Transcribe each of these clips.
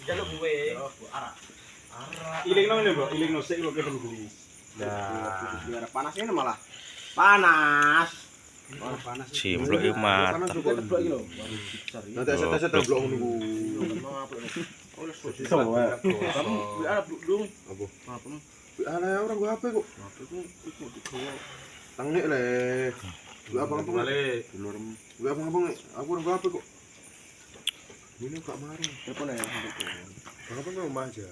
Jaluk gue. Arah. Iling nang bro, iling no sik kok ketemu beli. Dah. Biar panas ini malah. Panas. Panas. Cimblok iki mat. Nanti saya blok niku. Iso wae. Kamu arep dulu. Apa? Apa? Ala orang gua HP kok. Tangek le. Gua abang-abang balik. Gua abang-abang aku orang gua HP kok. Ini kok marung. Telepon ya. Apa mau aja.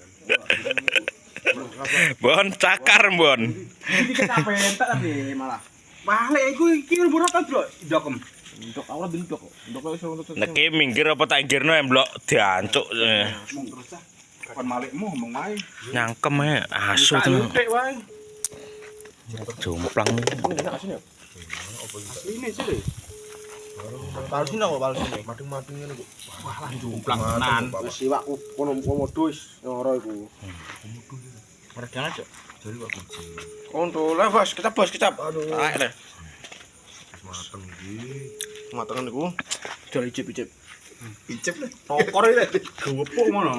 Bon cakar, Bon. Iki kecapean tak tapi malah. Balik iku iki berapa, Bro? Ndokem. Ndok awal bentuk kok. Ndok iso untuk. Neki minggir apa tak inggirno emblok diancuk. Ngomong terus ah. Kapan malikmu ngomong wae. Nyangkem ae asu to. Tek wae. Jomplang. Asline sih deh. Palsu nang kok palsu. Madeng-madeng ngene kok. Wah, lan jomplang tenan. Wis iwakku kono komodo wis nyoro iku. Mereka aja. Jadi kok kunci. Kontol lah, Bos. Kecap, Bos, kecap. Aduh. Aek deh. Mateng iki. Matengan niku. Jol icip-icip. Icip deh. Tokor iki. Gepuk ngono.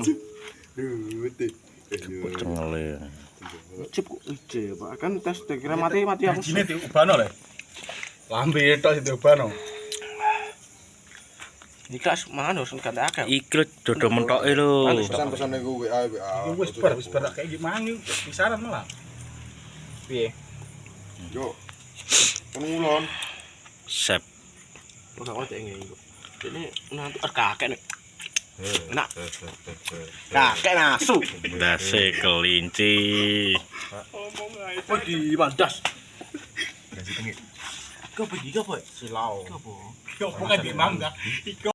Cengele. Icip kok icip. Kan tes kira mati aku. Jine diubano le. Lambe tok diubano. Iki kas mangan harus ganti akeh. Iki dodo mentoke lho. Pesan-pesan niku WA. Wis bar kayak gimana pisaran malah. Piye? Yo. Penulon. Sep. Ora kok ngene iki. Dene nanti kakek nek. Enak. Kakek nasu. Ndase kelinci. Ngomong ae. Kok di bandas. Nasi tengik. Kok pergi kok, Boy? Silau. Yo bukan di mangga.